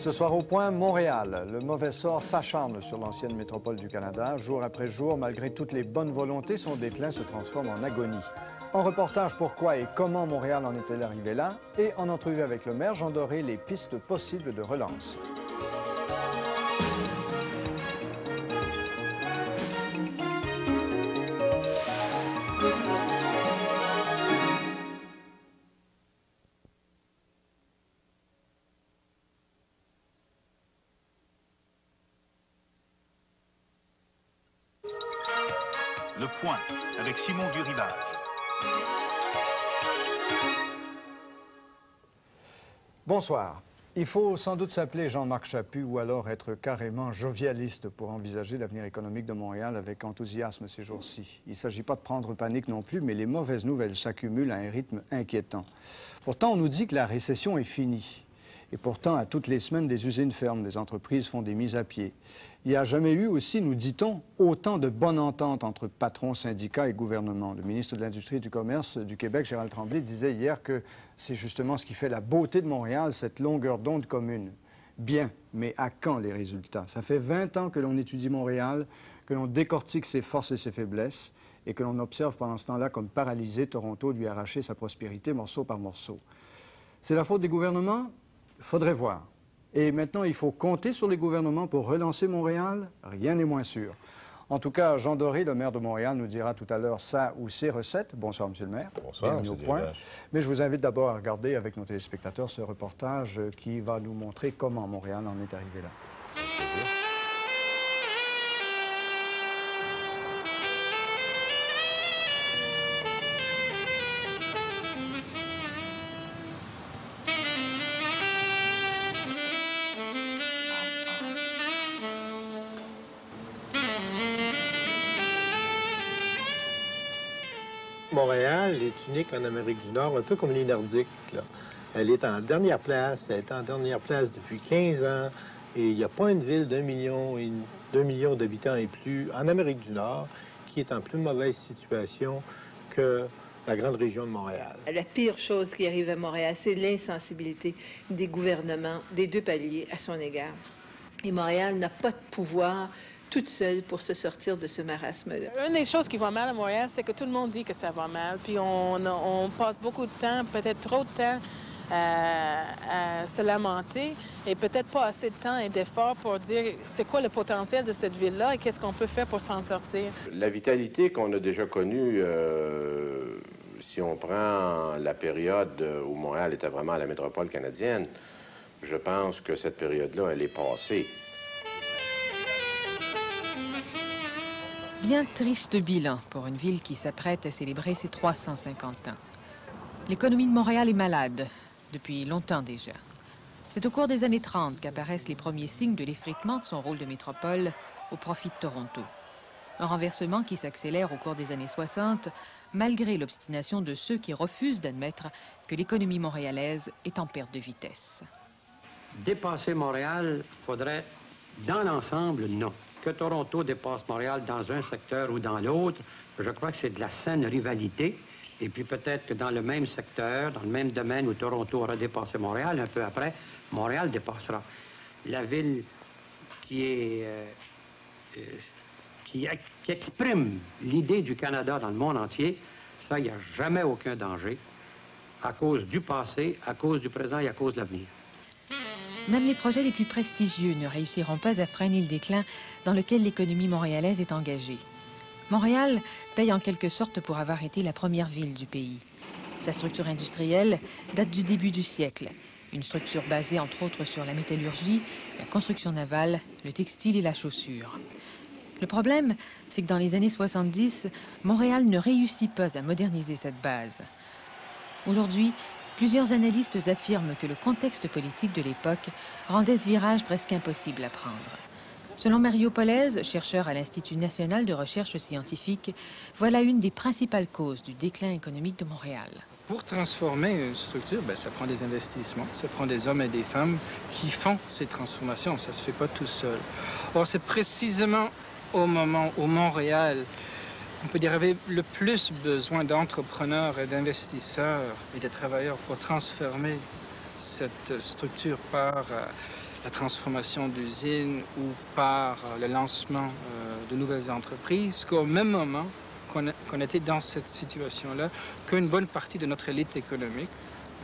Ce soir au point, Montréal. Le mauvais sort s'acharne sur l'ancienne métropole du Canada. Jour après jour, malgré toutes les bonnes volontés, son déclin se transforme en agonie. En reportage, pourquoi et comment Montréal en est-elle arrivé là? Et en entrevue avec le maire, Jean Doré, les pistes possibles de relance. Le Point, avec Simon Durivage. Bonsoir. Il faut sans doute s'appeler Jean-Marc Chaput ou alors être carrément jovialiste pour envisager l'avenir économique de Montréal avec enthousiasme ces jours-ci. Il ne s'agit pas de prendre panique non plus, mais les mauvaises nouvelles s'accumulent à un rythme inquiétant. Pourtant, on nous dit que la récession est finie. Et pourtant, à toutes les semaines, des usines ferment, des entreprises font des mises à pied. Il n'y a jamais eu aussi, nous dit-on, autant de bonne entente entre patrons, syndicats et gouvernement. Le ministre de l'Industrie et du Commerce du Québec, Gérald Tremblay, disait hier que c'est justement ce qui fait la beauté de Montréal, cette longueur d'onde commune. Bien, mais à quand les résultats? Ça fait 20 ans que l'on étudie Montréal, que l'on décortique ses forces et ses faiblesses, et que l'on observe pendant ce temps-là comme paralysé Toronto lui arracher sa prospérité morceau par morceau. C'est la faute des gouvernements? Il faudrait voir. Et maintenant, il faut compter sur les gouvernements pour relancer Montréal? Rien n'est moins sûr. En tout cas, Jean Doré, le maire de Montréal, nous dira tout à l'heure sa ou ses recettes. Bonsoir, Monsieur le maire. Bonsoir, M. Point. Mais je vous invite d'abord à regarder avec nos téléspectateurs ce reportage qui va nous montrer comment Montréal en est arrivé là. Montréal est unique en Amérique du Nord, un peu comme les Nordiques, là. Elle est en dernière place, elle est en dernière place depuis 15 ans, et il n'y a pas une ville d'1 million d'habitants et plus en Amérique du Nord qui est en plus mauvaise situation que la grande région de Montréal. La pire chose qui arrive à Montréal, c'est l'insensibilité des gouvernements des deux paliers à son égard. Et Montréal n'a pas de pouvoir toute seule pour se sortir de ce marasme-là. Une des choses qui va mal à Montréal, c'est que tout le monde dit que ça va mal, puis on passe beaucoup de temps, peut-être trop de temps, à se lamenter, et peut-être pas assez de temps et d'efforts pour dire c'est quoi le potentiel de cette ville-là et qu'est-ce qu'on peut faire pour s'en sortir. La vitalité qu'on a déjà connue, si on prend la période où Montréal était vraiment la métropole canadienne, je pense que cette période-là, elle est passée. Bien triste bilan pour une ville qui s'apprête à célébrer ses 350 ans. L'économie de Montréal est malade, depuis longtemps déjà. C'est au cours des années 30 qu'apparaissent les premiers signes de l'effritement de son rôle de métropole au profit de Toronto. Un renversement qui s'accélère au cours des années 60, malgré l'obstination de ceux qui refusent d'admettre que l'économie montréalaise est en perte de vitesse. Dépasser Montréal, faudrait, dans l'ensemble, non. Que Toronto dépasse Montréal dans un secteur ou dans l'autre, je crois que c'est de la saine rivalité. Et puis peut-être que dans le même secteur, dans le même domaine où Toronto aura dépassé Montréal, un peu après, Montréal dépassera. La ville qui exprime l'idée du Canada dans le monde entier, ça, il n'y a jamais aucun danger à cause du passé, à cause du présent et à cause de l'avenir. Même les projets les plus prestigieux ne réussiront pas à freiner le déclin dans lequel l'économie montréalaise est engagée. Montréal paye en quelque sorte pour avoir été la première ville du pays. Sa structure industrielle date du début du siècle. Une structure basée entre autres sur la métallurgie, la construction navale, le textile et la chaussure. Le problème, c'est que dans les années 70, Montréal ne réussit pas à moderniser cette base. Aujourd'hui, plusieurs analystes affirment que le contexte politique de l'époque rendait ce virage presque impossible à prendre. Selon Mario Polez, chercheur à l'Institut national de recherche scientifique, voilà une des principales causes du déclin économique de Montréal. Pour transformer une structure, ça prend des investissements, ça prend des hommes et des femmes qui font ces transformations. Ça ne se fait pas tout seul. Or, c'est précisément au moment où Montréal, on peut dire, avait le plus besoin d'entrepreneurs et d'investisseurs et de travailleurs pour transformer cette structure par la transformation d'usines ou par le lancement de nouvelles entreprises, qu'au même moment qu'on était dans cette situation-là, qu'une bonne partie de notre élite économique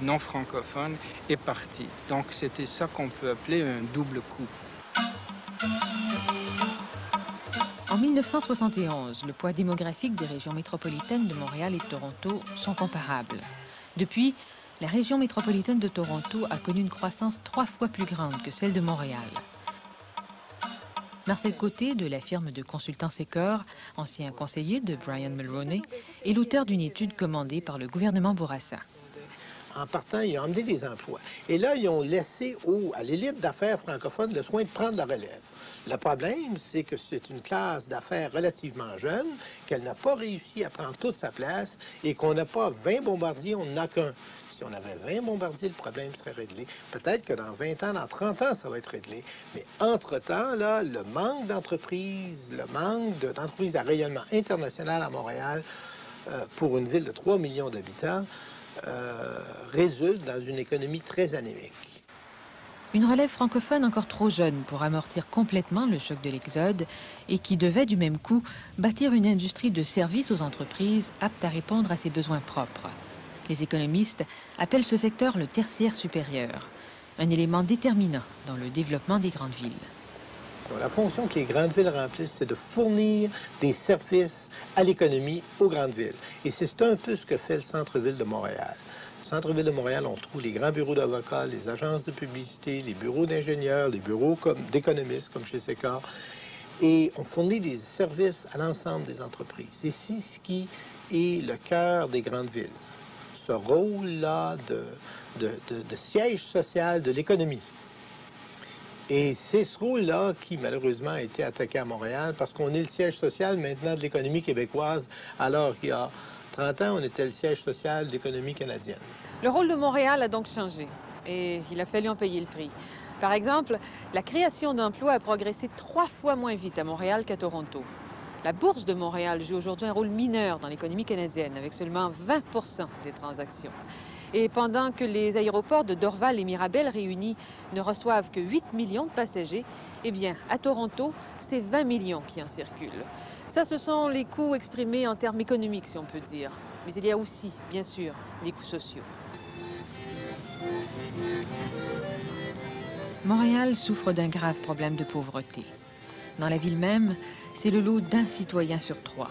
non francophone est partie. Donc c'était ça qu'on peut appeler un double coup. En 1971, le poids démographique des régions métropolitaines de Montréal et de Toronto sont comparables. Depuis, la région métropolitaine de Toronto a connu une croissance 3 fois plus grande que celle de Montréal. Marcel Côté, de la firme de consultants Secor, ancien conseiller de Brian Mulroney, est l'auteur d'une étude commandée par le gouvernement Bourassa. En partant, ils ont emmené des emplois. Et là, ils ont laissé à l'élite d'affaires francophone le soin de prendre la relève. Le problème, c'est que c'est une classe d'affaires relativement jeune, qu'elle n'a pas réussi à prendre toute sa place et qu'on n'a pas 20 bombardiers, on n'en a qu'un. Si on avait 20 bombardiers, le problème serait réglé. Peut-être que dans 20 ans, dans 30 ans, ça va être réglé. Mais entre-temps, là, le manque d'entreprises, le manque d'entreprises à rayonnement international à Montréal, pour une ville de 3 millions d'habitants, résulte dans une économie très anémique. Une relève francophone encore trop jeune pour amortir complètement le choc de l'exode et qui devait du même coup bâtir une industrie de services aux entreprises apte à répondre à ses besoins propres. Les économistes appellent ce secteur le tertiaire supérieur, un élément déterminant dans le développement des grandes villes. La fonction que les grandes villes remplissent, c'est de fournir des services à l'économie aux grandes villes. Et c'est un peu ce que fait le centre-ville de Montréal. Au centre-ville de Montréal, on trouve les grands bureaux d'avocats, les agences de publicité, les bureaux d'ingénieurs, les bureaux d'économistes, comme chez Secor. Et on fournit des services à l'ensemble des entreprises. Et c'est ce qui est le cœur des grandes villes. Ce rôle-là de siège social de l'économie. Et c'est ce rôle-là qui, malheureusement, a été attaqué à Montréal parce qu'on est le siège social maintenant de l'économie québécoise, alors qu'il y a 30 ans, on était le siège social de l'économie canadienne. Le rôle de Montréal a donc changé et il a fallu en payer le prix. Par exemple, la création d'emplois a progressé 3 fois moins vite à Montréal qu'à Toronto. La Bourse de Montréal joue aujourd'hui un rôle mineur dans l'économie canadienne, avec seulement 20 % des transactions. Et pendant que les aéroports de Dorval et Mirabel réunis ne reçoivent que 8 millions de passagers, eh bien, à Toronto, c'est 20 millions qui en circulent. Ça, ce sont les coûts exprimés en termes économiques, si on peut dire. Mais il y a aussi, bien sûr, des coûts sociaux. Montréal souffre d'un grave problème de pauvreté. Dans la ville même, c'est le lot d'un citoyen sur 3.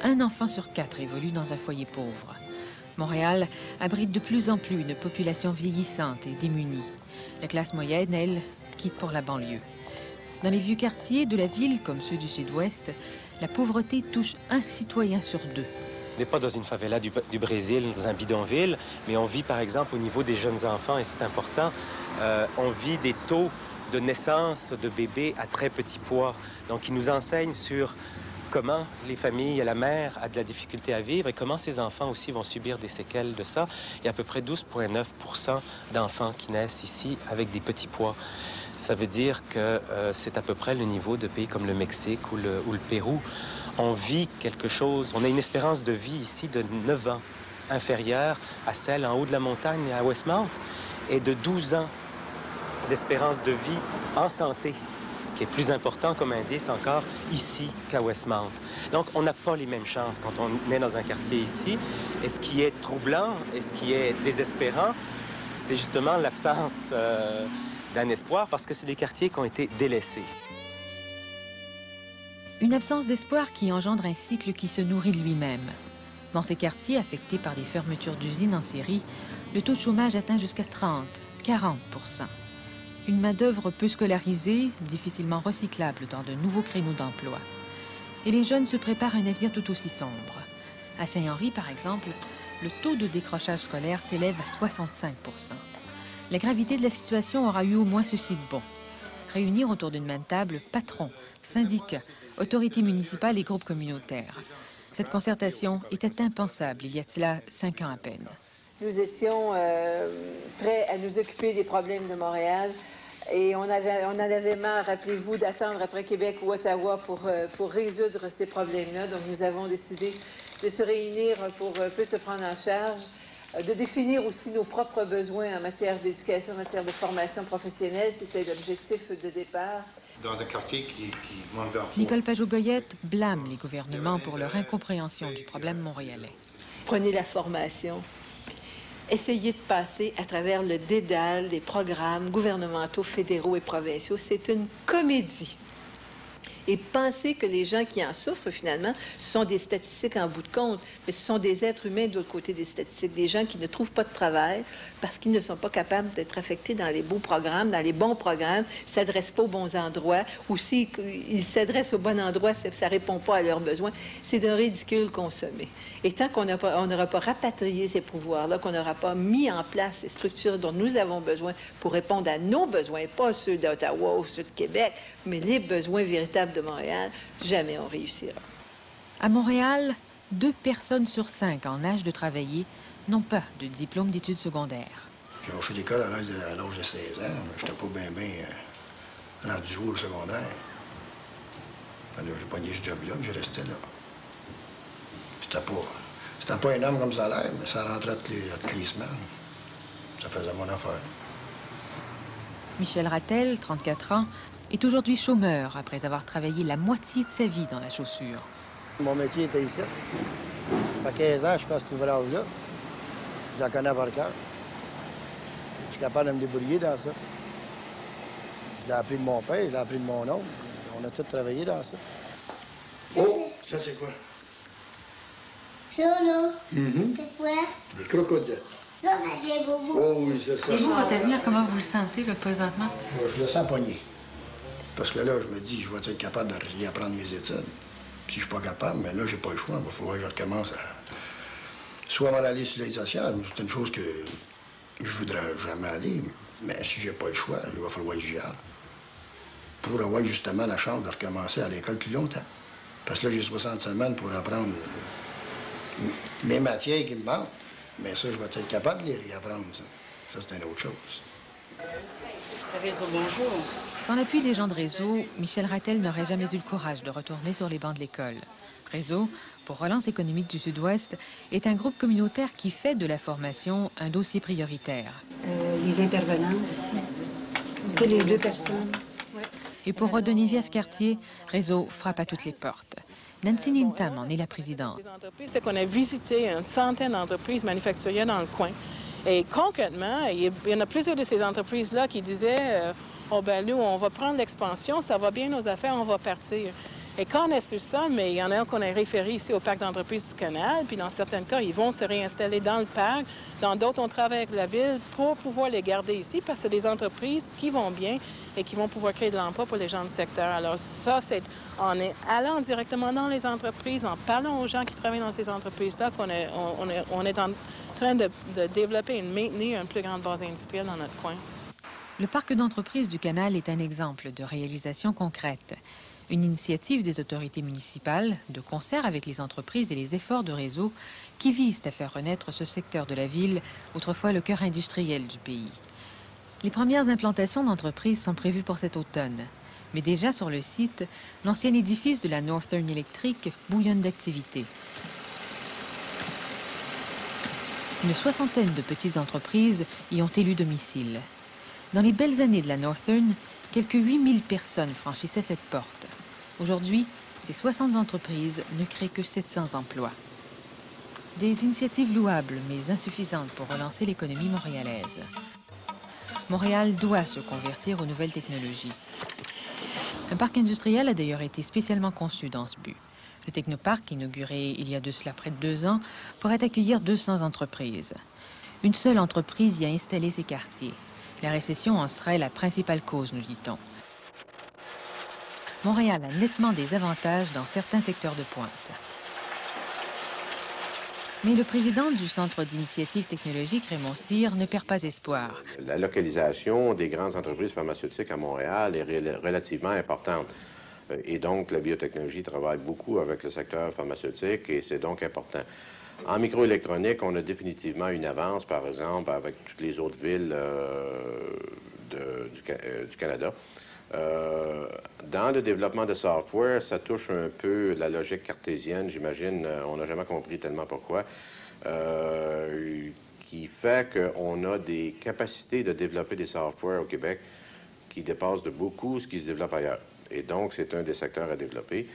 Un enfant sur 4 évolue dans un foyer pauvre. Montréal abrite de plus en plus une population vieillissante et démunie. La classe moyenne, elle, quitte pour la banlieue. Dans les vieux quartiers de la ville, comme ceux du sud-ouest, la pauvreté touche un citoyen sur 2. On n'est pas dans une favela du Brésil, dans un bidonville, mais on vit par exemple au niveau des jeunes enfants, et c'est important, on vit des taux de naissance de bébés à très petit poids. Donc ils nous enseignent sur comment les familles, la mère a de la difficulté à vivre et comment ces enfants aussi vont subir des séquelles de ça. Il y a à peu près 12,9 % d'enfants qui naissent ici avec des petits poids. Ça veut dire que c'est à peu près le niveau de pays comme le Mexique ou le Pérou. On vit quelque chose, on a une espérance de vie ici de 9 ans, inférieure à celle en haut de la montagne à Westmount, et de 12 ans d'espérance de vie en santé. Ce qui est plus important comme indice encore ici qu'à Westmount. Donc, on n'a pas les mêmes chances quand on est dans un quartier ici. Et ce qui est troublant et ce qui est désespérant, c'est justement l'absence d'un espoir parce que c'est des quartiers qui ont été délaissés. Une absence d'espoir qui engendre un cycle qui se nourrit de lui-même. Dans ces quartiers affectés par des fermetures d'usines en série, le taux de chômage atteint jusqu'à 30-40 %. Une main-d'œuvre peu scolarisée, difficilement recyclable dans de nouveaux créneaux d'emploi. Et les jeunes se préparent à un avenir tout aussi sombre. À Saint-Henri, par exemple, le taux de décrochage scolaire s'élève à 65 %. La gravité de la situation aura eu au moins ceci de bon. Réunir autour d'une même table patrons, syndicats, autorités municipales et groupes communautaires. Cette concertation était impensable il y a de cela 5 ans à peine. Nous étions prêts à nous occuper des problèmes de Montréal et on en avait marre, rappelez-vous, d'attendre après Québec ou Ottawa pour résoudre ces problèmes-là. Donc, nous avons décidé de se réunir pour un peu se prendre en charge de définir aussi nos propres besoins en matière d'éducation, en matière de formation professionnelle. C'était l'objectif de départ. Dans un quartier qui manque d'emploi. Nicole Pajot-Goyette blâme les gouvernements pour leur incompréhension du problème montréalais. Prenez la formation. Essayez de passer à travers le dédale des programmes gouvernementaux, fédéraux et provinciaux. C'est une comédie. Et penser que les gens qui en souffrent, finalement, ce sont des statistiques en bout de compte, mais ce sont des êtres humains de l'autre côté des statistiques, des gens qui ne trouvent pas de travail parce qu'ils ne sont pas capables d'être affectés dans les beaux programmes, dans les bons programmes, ne s'adressent pas aux bons endroits, ou s'ils s'adressent au bon endroit, ça ne répond pas à leurs besoins. C'est d'un ridicule consommé. Et tant qu'on n'aura pas rapatrié ces pouvoirs-là, qu'on n'aura pas mis en place les structures dont nous avons besoin pour répondre à nos besoins, pas ceux d'Ottawa ou ceux de Québec, mais les besoins véritables de Montréal, jamais on réussira. À Montréal, 2 personnes sur 5 en âge de travailler n'ont pas de diplôme d'études secondaires. J'ai lâché l'école à l'âge de 16 ans. Je n'étais pas bien rendu au secondaire. Alors, j'ai pogné ce job-là, puis je restais là. C'était pas énorme comme salaire, mais ça rentrait toutes les semaines. Ça faisait mon affaire. Michel Rattel, 34 ans, est aujourd'hui chômeur après avoir travaillé la moitié de sa vie dans la chaussure. Mon métier était ici. Ça fait 15 ans que je fais cet ouvrage-là. Je la connais par cœur. Je suis capable de me débrouiller dans ça. Je l'ai appris de mon père, je l'ai appris de mon oncle. On a tous travaillé dans ça. Oh, ça c'est quoi? Ça, là, c'est quoi? Des crocodiles. Ça fait bobo. Oh oui, c'est ça. Et vous, votre avenir, comment vous le sentez, là, présentement? Moi, je le sens pogné. Parce que là, je me dis, je vais être capable de réapprendre mes études. Si je suis pas capable, mais là, j'ai pas le choix. Il va falloir que je recommence à soit m'en aller sur l'aide sociale. C'est une chose que je voudrais jamais aller. Mais si j'ai pas le choix, il va falloir que j'y aille. Pour avoir justement la chance de recommencer à l'école plus longtemps. Parce que là, j'ai 60 semaines pour apprendre mes matières qui me manquent. Mais ça, je vais être capable de les réapprendre, ça. Ça, c'est une autre chose. Réseau, bonjour. Sans l'appui des gens de Réseau, Michel Rattel n'aurait jamais eu le courage de retourner sur les bancs de l'école. Réseau, pour Relance économique du Sud-Ouest, est un groupe communautaire qui fait de la formation un dossier prioritaire. Les intervenants aussi. Que les 2 personnes. Ouais. Et pour redonner vie à ce quartier, Réseau frappe à toutes les portes. Nancy Nintam en est la présidente. C'est qu'on a visité une centaine d'entreprises manufacturières dans le coin. Et concrètement, il y en a plusieurs de ces entreprises-là qui disaient oh ben nous, on va prendre l'expansion, ça va bien nos affaires, on va partir. Et quand on a su ça, mais il y en a un qu'on a référé ici au parc d'entreprises du Canal, puis dans certains cas, ils vont se réinstaller dans le parc. Dans d'autres, on travaille avec la ville pour pouvoir les garder ici, parce que c'est des entreprises qui vont bien et qui vont pouvoir créer de l'emploi pour les gens du secteur. Alors ça, c'est en allant directement dans les entreprises, en parlant aux gens qui travaillent dans ces entreprises-là, qu'on on est en train de développer et de maintenir une plus grande base industrielle dans notre coin. Le parc d'entreprises du Canal est un exemple de réalisation concrète. Une initiative des autorités municipales, de concert avec les entreprises et les efforts de Réseau, qui visent à faire renaître ce secteur de la ville, autrefois le cœur industriel du pays. Les premières implantations d'entreprises sont prévues pour cet automne. Mais déjà sur le site, l'ancien édifice de la Northern Electric bouillonne d'activité. Une soixantaine de petites entreprises y ont élu domicile. Dans les belles années de la Northern, quelques 8000 personnes franchissaient cette porte. Aujourd'hui, ces 60 entreprises ne créent que 700 emplois. Des initiatives louables, mais insuffisantes pour relancer l'économie montréalaise. Montréal doit se convertir aux nouvelles technologies. Un parc industriel a d'ailleurs été spécialement conçu dans ce but. Le Technoparc, inauguré il y a de cela près de 2 ans, pourrait accueillir 200 entreprises. Une seule entreprise y a installé ses quartiers. La récession en serait la principale cause, nous dit-on. Montréal a nettement des avantages dans certains secteurs de pointe. Mais le président du Centre d'initiative technologique, Raymond Cyr, ne perd pas espoir. La localisation des grandes entreprises pharmaceutiques à Montréal est relativement importante. Et donc, la biotechnologie travaille beaucoup avec le secteur pharmaceutique et c'est donc important. En microélectronique, on a définitivement une avance, par exemple, avec toutes les autres villes du Canada. Dans le développement de software, ça touche un peu la logique cartésienne, j'imagine. On n'a jamais compris tellement pourquoi. qui fait qu'on a des capacités de développer des softwares au Québec qui dépassent de beaucoup ce qui se développe ailleurs. Et donc, c'est un des secteurs à développer.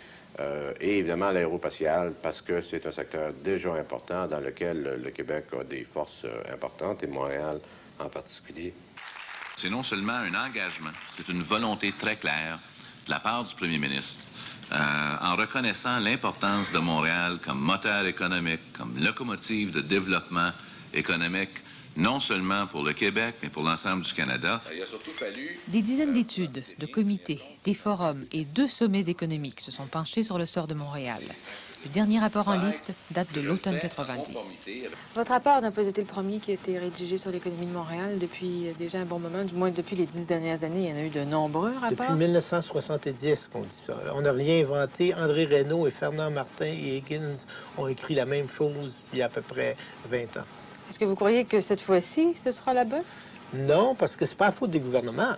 Et évidemment, l'aérospatial, parce que c'est un secteur déjà important dans lequel le Québec a des forces importantes, et Montréal en particulier. C'est non seulement un engagement, c'est une volonté très claire de la part du premier ministre, en reconnaissant l'importance de Montréal comme moteur économique, comme locomotive de développement économique, non seulement pour le Québec, mais pour l'ensemble du Canada. Il a surtout fallu... Des dizaines d'études, de comités, des forums et 2 sommets économiques se sont penchés sur le sort de Montréal. Le dernier rapport en liste date de l'automne 90. Votre rapport n'a pas été le premier qui a été rédigé sur l'économie de Montréal depuis déjà un bon moment, du moins depuis les 10 dernières années. Il y en a eu de nombreux rapports. Depuis 1970 qu'on dit ça. On n'a rien inventé. André Reynaud et Fernand Martin et Higgins ont écrit la même chose il y a à peu près 20 ans. Est-ce que vous croyez que cette fois-ci, ce sera la bonne? Non, parce que c'est pas la faute des gouvernements.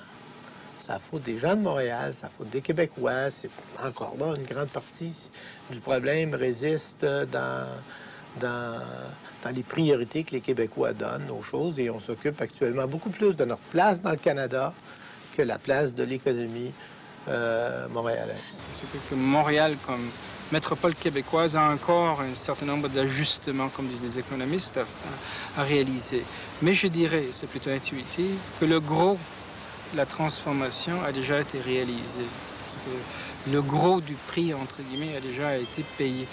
C'est la faute des gens de Montréal, c'est la faute des Québécois. C'est encore là, une grande partie du problème résiste dans les priorités que les Québécois donnent aux choses. Et on s'occupe actuellement beaucoup plus de notre place dans le Canada que la place de l'économie montréalaise. C'est que Montréal, comme métropole québécoise, a encore un certain nombre d'ajustements, comme disent les économistes, à réaliser. Mais je dirais, c'est plutôt intuitif, que le gros de la transformation a déjà été réalisé. Que le gros du prix, entre guillemets, a déjà été payé.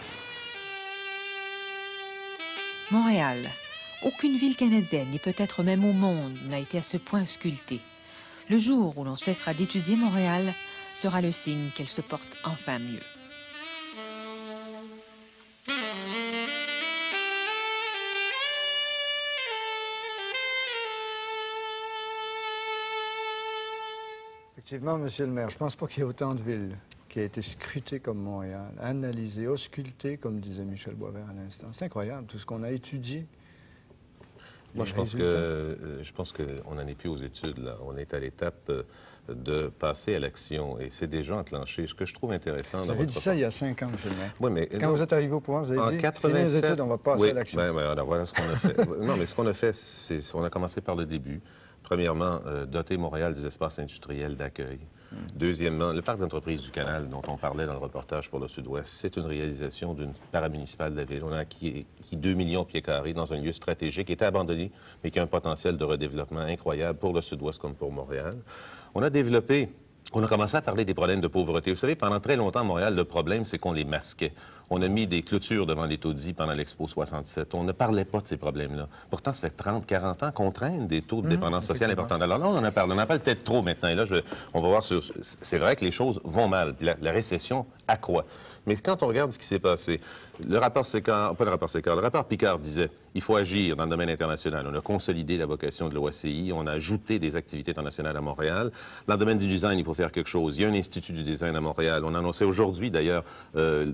Montréal. Aucune ville canadienne, et peut-être même au monde, n'a été à ce point sculptée. Le jour où l'on cessera d'étudier Montréal sera le signe qu'elle se porte enfin mieux. Effectivement, Monsieur le maire, je ne pense pas qu'il y ait autant de villes qui aient été scrutées comme Montréal, analysées, auscultées, comme disait Michel Boisvert à l'instant. C'est incroyable, tout ce qu'on a étudié. Moi, je pense qu'on n'en est plus aux études, là. On est à l'étape de passer à l'action, et c'est déjà enclenché. Ce que je trouve intéressant... Vous avez dit ça il y a 5 ans, Monsieur le maire. Oui, mais... Quand vous êtes arrivé au pouvoir, vous avez dit, 87, fini les études, on va passer à l'action. Oui, alors voilà ce qu'on a fait. Non, mais ce qu'on a fait, c'est on a commencé par le début. Premièrement, doter Montréal des espaces industriels d'accueil. Deuxièmement, le parc d'entreprise du Canal, dont on parlait dans le reportage pour le Sud-Ouest, c'est une réalisation d'une paramunicipale de la ville. On a acquis 2 millions de pieds carrés dans un lieu stratégique qui était abandonné, mais qui a un potentiel de redéveloppement incroyable pour le Sud-Ouest comme pour Montréal. On a commencé à parler des problèmes de pauvreté. Vous savez, pendant très longtemps, à Montréal, le problème, c'est qu'on les masquait. On a mis des clôtures devant les taudis pendant l'Expo 67. On ne parlait pas de ces problèmes-là. Pourtant, ça fait 30, 40 ans qu'on traîne des taux de dépendance sociale importants. Alors là, on en parle peut-être trop maintenant. Et là, on va voir c'est vrai que les choses vont mal. La récession accroît. Mais quand on regarde ce qui s'est passé, le rapport Picard disait il faut agir dans le domaine international. On a consolidé la vocation de l'OACI, on a ajouté des activités internationales à Montréal. Dans le domaine du design, il faut faire quelque chose. Il y a un institut du design à Montréal. On a annoncé aujourd'hui, d'ailleurs,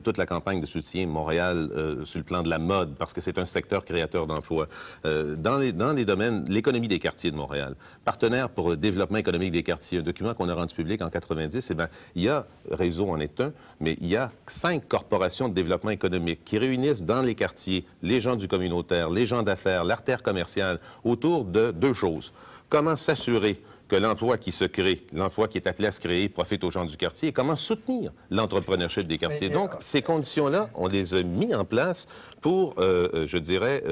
toute la campagne de soutien Montréal sur le plan de la mode, parce que c'est un secteur créateur d'emplois. Dans les domaines, l'économie des quartiers de Montréal, partenaire pour le développement économique des quartiers, un document qu'on a rendu public en 90, eh bien, il y a, Réseau en est un, mais il y a 5 corporations de développement économique qui réunissent dans les quartiers les gens du communautaire, les gens d'affaires, l'artère commerciale, autour de 2 choses. Comment s'assurer que l'emploi qui se crée, l'emploi qui est appelé à se créer, profite aux gens du quartier, et comment soutenir l'entrepreneurship des quartiers. Donc, ces conditions-là, on les a mis en place pour, je dirais,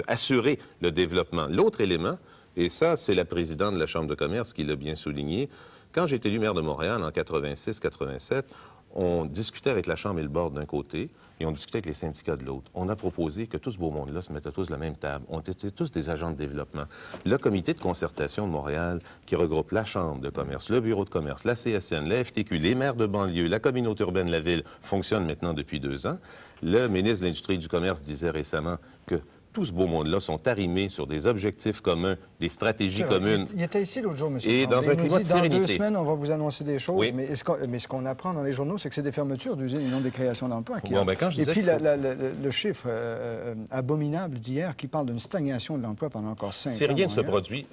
assurer le développement. L'autre élément, et ça, c'est la présidente de la Chambre de commerce qui l'a bien souligné, quand j'ai été élu maire de Montréal en 86-87, on discutait avec la Chambre et le Board d'un côté, et on discutait avec les syndicats de l'autre. On a proposé que tout ce beau monde-là se mette à tous à la même table. On était tous des agents de développement. Le comité de concertation de Montréal, qui regroupe la Chambre de commerce, le bureau de commerce, la CSN, la FTQ, les maires de banlieue, la communauté urbaine de la ville, fonctionne maintenant depuis 2 ans. Le ministre de l'Industrie et du Commerce disait récemment que tout ce beau monde-là sont arrimés sur des objectifs communs, des stratégies communes. Il était ici l'autre jour, M. Et dans un climat de sérénité. Dans 2 semaines, on va vous annoncer des choses, oui. Mais ce qu'on apprend dans les journaux, c'est que c'est des fermetures d'usines et non des créations d'emplois. Bon, ben, quand je disais et puis le chiffre abominable d'hier qui parle d'une stagnation de l'emploi pendant encore 5 ans. Si rien ne se produit,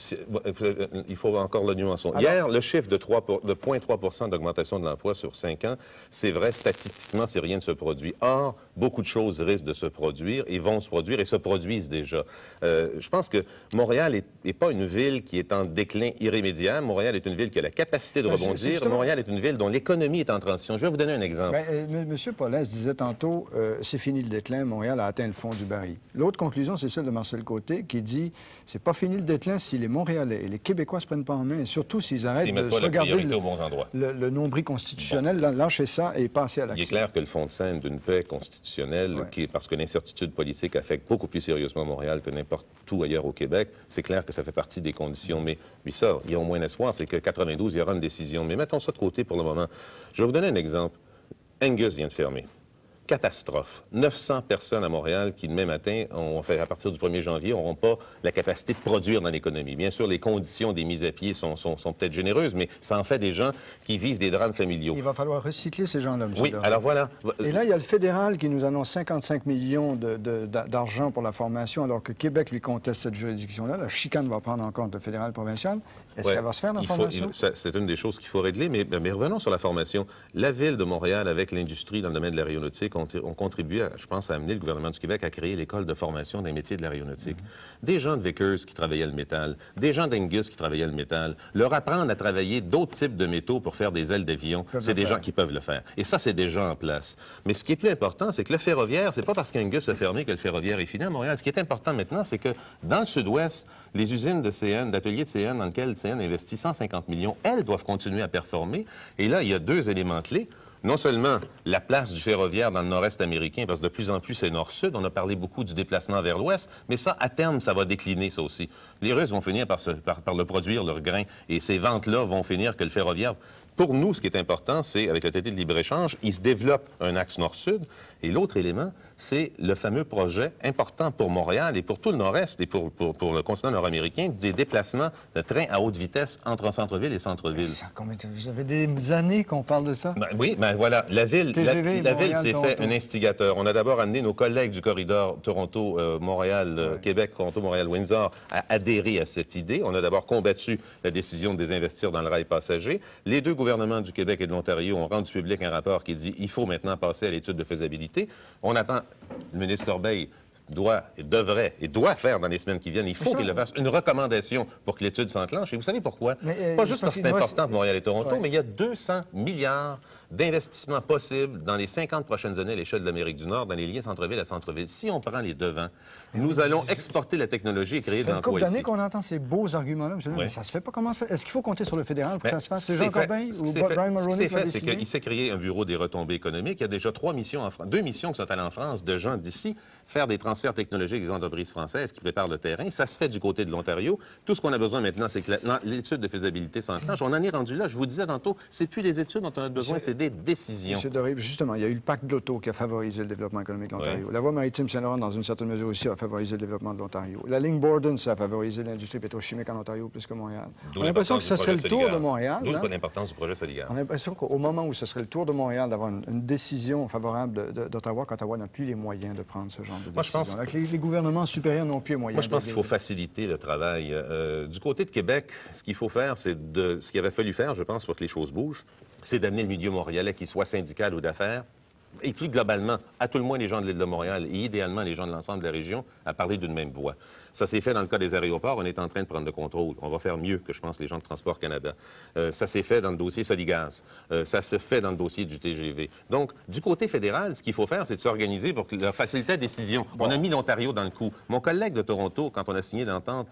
il faut encore le nuancer. Hier, le chiffre de 0,3 d'augmentation de l'emploi sur 5 ans, c'est vrai, statistiquement, si rien ne se produit. Or, beaucoup de choses risquent de se produire et vont se produire et se produisent produisent déjà. Je pense que Montréal n'est pas une ville qui est en déclin irrémédiable. Montréal est une ville qui a la capacité de rebondir. Justement... Montréal est une ville dont l'économie est en transition. Je vais vous donner un exemple. Monsieur Paulès disait tantôt, c'est fini le déclin, Montréal a atteint le fond du baril. L'autre conclusion, c'est celle de Marcel Côté, qui dit, c'est pas fini le déclin si les Montréalais et les Québécois se prennent pas en main, et surtout s'ils arrêtent de se regarder le nombril constitutionnel, lâcher ça et passer à l'action. Il est clair que le fond de scène d'une paix constitutionnelle, parce que l'incertitude politique affecte beaucoup plus sérieusement Montréal que n'importe où ailleurs au Québec, c'est clair que ça fait partie des conditions. Mais ça, il y a au moins un espoir, c'est que 92, il y aura une décision. Mais mettons ça de côté pour le moment. Je vais vous donner un exemple. Angus vient de fermer. Catastrophe. 900 personnes à Montréal qui, demain matin, à partir du 1er janvier, n'auront pas la capacité de produire dans l'économie. Bien sûr, les conditions des mises à pied sont peut-être généreuses, mais ça en fait des gens qui vivent des drames familiaux. Il va falloir recycler ces gens-là, M. Oui, alors voilà. Et là, il y a le fédéral qui nous annonce 55 millions d'argent pour la formation, alors que Québec lui conteste cette juridiction-là. La chicane va prendre en compte le fédéral provincial. Est-ce qu'elle va se faire, la formation? C'est une des choses qu'il faut régler, mais revenons sur la formation. La Ville de Montréal, avec l'industrie dans le domaine de l'aéronautique, ont contribué, je pense, à amener le gouvernement du Québec à créer l'école de formation des métiers de l'aéronautique. Des gens de Vickers qui travaillaient le métal, des gens d'Angus qui travaillaient le métal, leur apprendre à travailler d'autres types de métaux pour faire des ailes d'avion, c'est des gens qui peuvent le faire. Et ça, c'est déjà en place. Mais ce qui est plus important, c'est que le ferroviaire, c'est pas parce qu'Angus a fermé que le ferroviaire est fini à Montréal. Ce qui est important maintenant, c'est que dans le sud-ouest, les usines de CN, d'ateliers de CN, dans lesquelles CN investit 150 millions, elles doivent continuer à performer. Et là, il y a deux éléments clés. Non seulement la place du ferroviaire dans le nord-est américain, parce que de plus en plus c'est nord-sud, on a parlé beaucoup du déplacement vers l'ouest, mais ça, à terme, ça va décliner, ça aussi. Les Russes vont finir par le produire, leur grain, et ces ventes-là vont finir que le ferroviaire... Pour nous, ce qui est important, c'est, avec le traité de libre-échange, il se développe un axe nord-sud, et l'autre élément, c'est le fameux projet important pour Montréal et pour tout le nord-est et pour le continent nord-américain, des déplacements de trains à haute vitesse entre centre-ville et centre-ville. Vous avez des années qu'on parle de ça? Oui, voilà. La Ville s'est fait un instigateur. On a d'abord amené nos collègues du corridor Toronto-Montréal, Québec, Toronto-Montréal-Windsor à adhérer à cette idée. On a d'abord combattu la décision de désinvestir dans le rail passager. Les deux gouvernements du Québec et de l'Ontario ont rendu public un rapport qui dit il faut maintenant passer à l'étude de faisabilité. On attend, le ministre Corbeil doit faire dans les semaines qui viennent, il faut qu'il le fasse, une recommandation pour que l'étude s'enclenche. Et vous savez pourquoi? Pas juste parce que c'est important pour Montréal et Toronto, mais il y a 200 milliards d'investissements possibles dans les 50 prochaines années à l'échelle de l'Amérique du Nord, dans les liens centre-ville à centre-ville. Si on prend les devants, nous allons exporter la technologie et créer de l'emploi ici. Ça fait une couple d'années qu'on entend ces beaux arguments-là, M. mais ça se fait pas. Comment ça? Est-ce qu'il faut compter sur le fédéral pour que ça se fasse? C'est Jean Corbeil ou Brian Mulroney? Ce qui s'est fait, c'est qu'il s'est créé un bureau des retombées économiques. Il y a déjà 2 missions qui sont allées en France de gens d'ici faire des transferts technologiques des entreprises françaises qui préparent le terrain. Ça se fait du côté de l'Ontario. Tout ce qu'on a besoin maintenant, c'est que l'étude de faisabilité s'enclenche. On en est rendu là. Je vous disais tantôt, c'est plus les études dont on a besoin, c'est des décisions. M. Doré, justement, il y a eu le pacte de l'auto qui a favorisé le développement économique de l'Ontario. Ouais. La voie maritime Saint-Laurent, dans une certaine mesure aussi, a favorisé le développement de l'Ontario. La ligne Borden, ça a favorisé l'industrie pétrochimique en Ontario plus que Montréal. On a l'impression que ce serait le tour de Montréal. D'où l'importance du projet Soligas. On a l'impression qu'au moment où ce serait le tour de Montréal d'avoir une décision favorable d'Ottawa, qu'Ottawa n'a plus les moyens de prendre ce genre de décision. Moi, je pense... Les gouvernements supérieurs n'ont plus les moyens. Moi, je pense qu'il faut faciliter le travail. Du côté de Québec, ce qu'il faut faire, c'est ce qu'il avait fallu faire, je pense, pour que les choses bougent, c'est d'amener le milieu montréalais, qu'il soit syndical ou d'affaires, et plus globalement, à tout le moins les gens de l'île de Montréal et idéalement les gens de l'ensemble de la région, à parler d'une même voix. Ça s'est fait dans le cas des aéroports. On est en train de prendre le contrôle. On va faire mieux que, je pense, les gens de Transport Canada. Ça s'est fait dans le dossier Soligas. Ça se fait dans le dossier du TGV. Donc, du côté fédéral, ce qu'il faut faire, c'est de s'organiser pour faciliter la décision. Bon. On a mis l'Ontario dans le coup. Mon collègue de Toronto, quand on a signé l'entente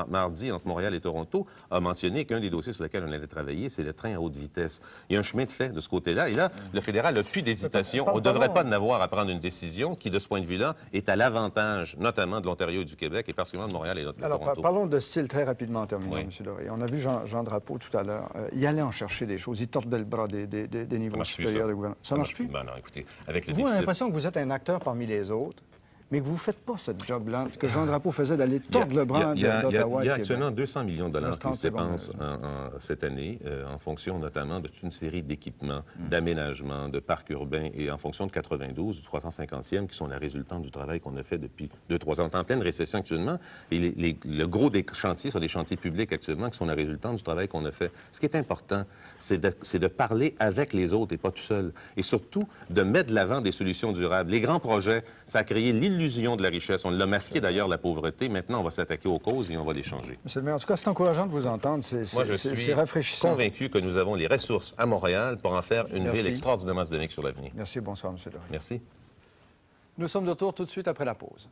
mardi entre Montréal et Toronto, a mentionné qu'un des dossiers sur lesquels on allait travailler, c'est le train à haute vitesse. Il y a un chemin de fait de ce côté-là. Et là, le fédéral n'a plus d'hésitation. On ne devrait pas en avoir à prendre une décision qui, de ce point de vue-là, est à l'avantage, notamment de l'Ontario et du Québec, et particulièrement de Montréal et de Toronto. Alors, parlons de style très rapidement en terminant, M. Doré. On a vu Jean Drapeau tout à l'heure. Il allait en chercher des choses. Il tordait le bras des niveaux supérieurs de gouvernement. Ça marche plus? Ben non, écoutez, avec le Vous avez l'impression que vous êtes un acteur parmi les autres, mais que vous ne faites pas ce job-là que Jean Drapeau faisait d'aller tordre le bras d'Ottawa. Il y a actuellement 200 millions de dollars qui se dépensent cette année, en fonction notamment de toute une série d'équipements, d'aménagements, de parcs urbains, et en fonction de 92 ou 350e, qui sont la résultante du travail qu'on a fait depuis 2-3 ans. On est en pleine récession actuellement, et le gros des chantiers sont des chantiers publics actuellement, qui sont la résultante du travail qu'on a fait. Ce qui est important, c'est de parler avec les autres et pas tout seul. Et surtout, de mettre de l'avant des solutions durables. Les grands projets, ça a créé l'illusion diffusion de la richesse. On l'a masqué d'ailleurs, la pauvreté. Maintenant, on va s'attaquer aux causes et on va les changer. Monsieur le maire, en tout cas, c'est encourageant de vous entendre. Moi, je suis rafraîchissant. convaincu que nous avons les ressources à Montréal pour en faire une ville extraordinairement dynamique sur l'avenir. Merci, bonsoir, M. Laurier. Merci. Nous sommes de retour tout de suite après la pause.